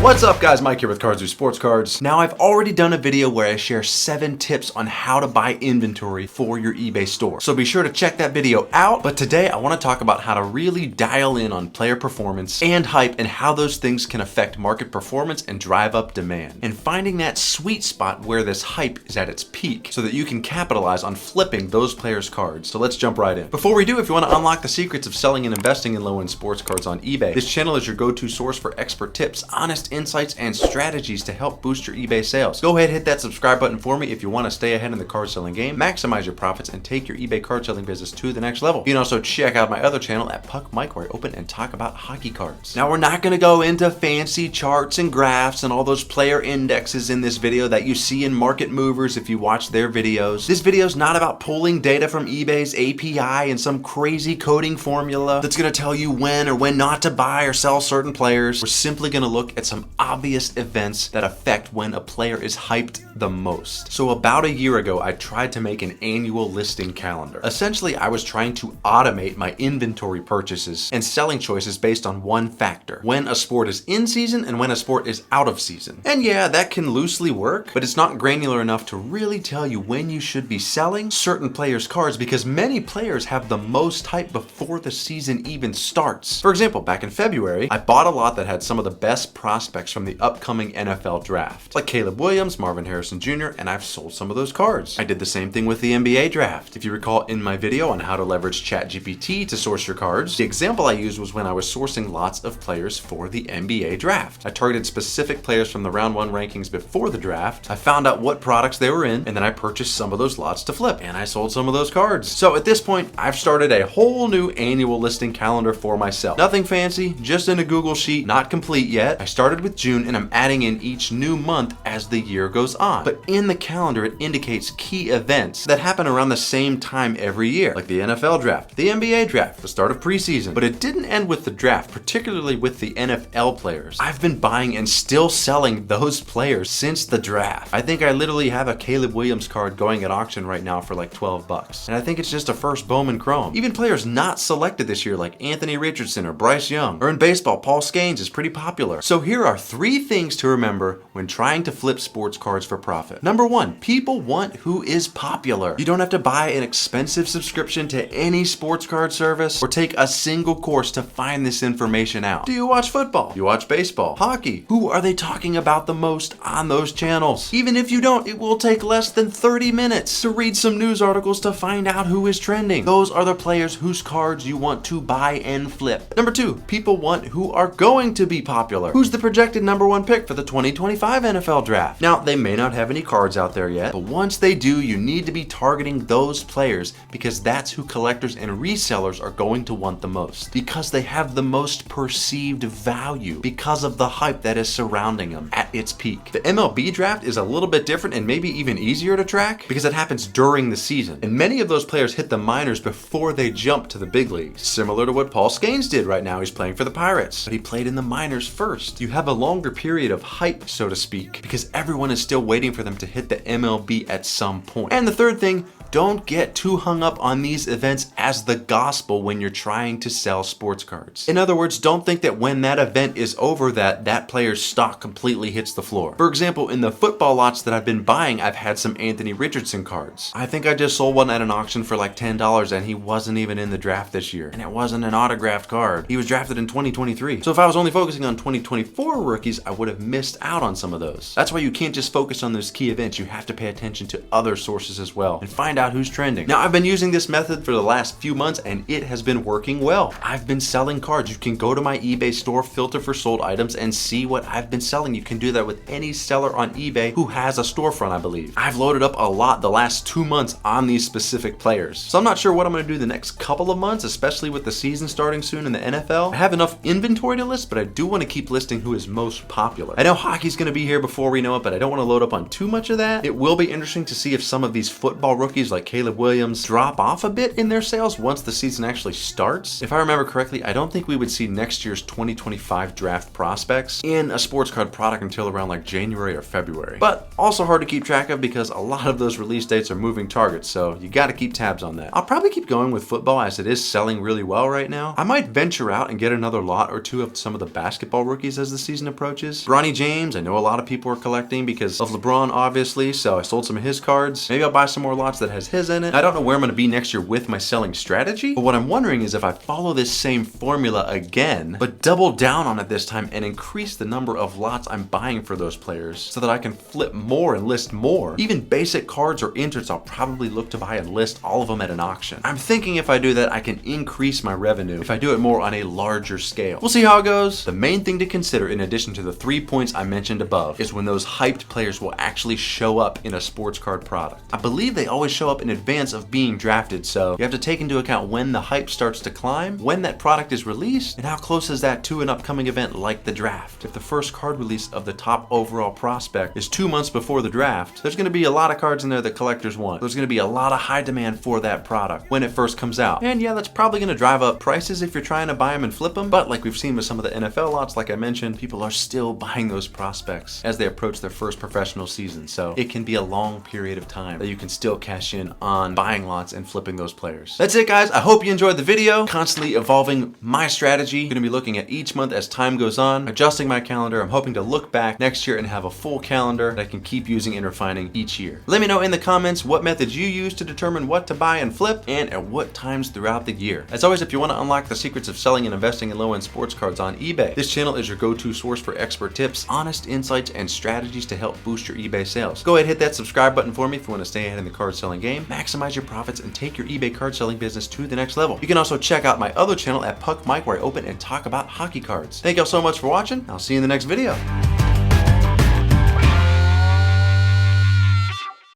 What's up guys, Mike here with Cardzu Sports Cards. Now I've already done a video where I share 7 tips on how to buy inventory for your eBay store. So be sure to check that video out. But today I want to talk about how to really dial in on player performance and hype and how those things can affect market performance and drive up demand. And finding that sweet spot where this hype is at its peak so that you can capitalize on flipping those players' cards. So let's jump right in. Before we do, if you want to unlock the secrets of selling and investing in low-end sports cards on eBay, this channel is your go-to source for expert tips, honest insights, and strategies to help boost your eBay sales. Go ahead, hit that subscribe button for me if you want to stay ahead in the card selling game, maximize your profits, and take your eBay card selling business to the next level. You can also check out my other channel at Puck Mike, where I open and talk about hockey cards. Now, we're not going to go into fancy charts and graphs and all those player indexes in this video that you see in Market Movers if you watch their videos. This video is not about pulling data from eBay's API and some crazy coding formula that's going to tell you when or when not to buy or sell certain players. We're simply going to look at some obvious events that affect when a player is hyped the most. So about a year ago, I tried to make an annual listing calendar. Essentially, I was trying to automate my inventory purchases and selling choices based on one factor: when a sport is in season and when a sport is out of season. And yeah, that can loosely work, but it's not granular enough to really tell you when you should be selling certain players' cards, because many players have the most hype before the season even starts. For example, back in February, I bought a lot that had some of the best prospects from the upcoming NFL draft, like Caleb Williams, Marvin Harrison Jr., and I've sold some of those cards. I did the same thing with the NBA draft. If you recall in my video on how to leverage ChatGPT to source your cards, the example I used was when I was sourcing lots of players for the NBA draft. I targeted specific players from the round 1 rankings before the draft. I found out what products they were in, and then I purchased some of those lots to flip, and I sold some of those cards. So at this point, I've started a whole new annual listing calendar for myself. Nothing fancy, just in a Google Sheet, not complete yet. I started with June, and I'm adding in each new month as the year goes on. But in the calendar, it indicates key events that happen around the same time every year, like the NFL draft, the NBA draft, the start of preseason. But it didn't end with the draft, particularly with the NFL players. I've been buying and still selling those players since the draft. I think I literally have a Caleb Williams card going at auction right now for like 12 bucks. And I think it's just a first Bowman Chrome. Even players not selected this year, like Anthony Richardson or Bryce Young. Or in baseball, Paul Skenes is pretty popular. So here are 3 things to remember when trying to flip sports cards for profit. Number 1, people want who is popular. You don't have to buy an expensive subscription to any sports card service or take a single course to find this information out. Do you watch football? You watch baseball? Hockey? Who are they talking about the most on those channels? Even if you don't, it will take less than 30 minutes to read some news articles to find out who is trending. Those are the players whose cards you want to buy and flip. Number 2, people want who are going to be popular. Who's the projected number 1 pick for the 2025 NFL draft? Now, they may not have any cards out there yet, but once they do, you need to be targeting those players, because that's who collectors and resellers are going to want the most, because they have the most perceived value because of the hype that is surrounding them at its peak. The MLB draft is a little bit different and maybe even easier to track because it happens during the season, and many of those players hit the minors before they jump to the big leagues, similar to what Paul Skenes did right now. He's playing for the Pirates, but he played in the minors first. You have a longer period of hype, so to speak, because everyone is still waiting for them to hit the MLB at some point. And the third thing, don't get too hung up on these events as the gospel when you're trying to sell sports cards. In other words, don't think that when that event is over that player's stock completely hits the floor. For example, in the football lots that I've been buying, I've had some Anthony Richardson cards. I think I just sold one at an auction for like $10, and he wasn't even in the draft this year. And it wasn't an autographed card. He was drafted in 2023. So if I was only focusing on 2024 rookies, I would have missed out on some of those. That's why you can't just focus on those key events. You have to pay attention to other sources as well and find out who's trending. Now, I've been using this method for the last few months, and it has been working well. I've been selling cards. You can go to my eBay store, filter for sold items, and see what I've been selling. You can do that with any seller on eBay who has a storefront, I believe. I've loaded up a lot the last 2 months on these specific players. So I'm not sure what I'm going to do the next couple of months, especially with the season starting soon in the NFL. I have enough inventory to list, but I do want to keep listing who is most popular. I know hockey's going to be here before we know it, but I don't want to load up on too much of that. It will be interesting to see if some of these football rookies rookies like Caleb Williams drop off a bit in their sales once the season actually starts. If I remember correctly, I don't think we would see next year's 2025 draft prospects in a sports card product until around like January or February. But also hard to keep track of because a lot of those release dates are moving targets, so you gotta keep tabs on that. I'll probably keep going with football as it is selling really well right now. I might venture out and get another lot or two of some of the basketball rookies as the season approaches. Bronny James, I know a lot of people are collecting because of LeBron, obviously, so I sold some of his cards. Maybe I'll buy some more lots that has his in it. I don't know where I'm gonna be next year with my selling strategy, but what I'm wondering is if I follow this same formula again, but double down on it this time and increase the number of lots I'm buying for those players so that I can flip more and list more. Even basic cards or inserts, I'll probably look to buy and list all of them at an auction. I'm thinking if I do that, I can increase my revenue if I do it more on a larger scale. We'll see how it goes. The main thing to consider, in addition to the 3 points I mentioned above, is when those hyped players will actually show up in a sports card product. I believe they always show up in advance of being drafted, so you have to take into account when the hype starts to climb, when that product is released, and how close is that to an upcoming event like the draft. If the first card release of the top overall prospect is 2 months before the draft, there's going to be a lot of cards in there that collectors want. There's going to be a lot of high demand for that product when it first comes out. And yeah, that's probably going to drive up prices if you're trying to buy them and flip them, but like we've seen with some of the NFL lots, like I mentioned, people are still buying those prospects as they approach their first professional season. So it can be a long period of time that you can still cash in on buying lots and flipping those players. That's it, guys. I hope you enjoyed the video. Constantly evolving my strategy. I'm going to be looking at each month as time goes on, adjusting my calendar. I'm hoping to look back next year and have a full calendar that I can keep using and refining each year. Let me know in the comments what methods you use to determine what to buy and flip and at what times throughout the year. As always, if you want to unlock the secrets of selling and investing in low-end sports cards on eBay, this channel is your go-to source for expert tips, honest insights, and strategies to help boost your eBay sales. Go ahead, hit that subscribe button for me if you want to stay ahead in the card selling game, maximize your profits, and take your eBay card selling business to the next level. You can also check out my other channel at Puck Mike, where I open and talk about hockey cards. Thank y'all so much for watching. I'll see you in the next video.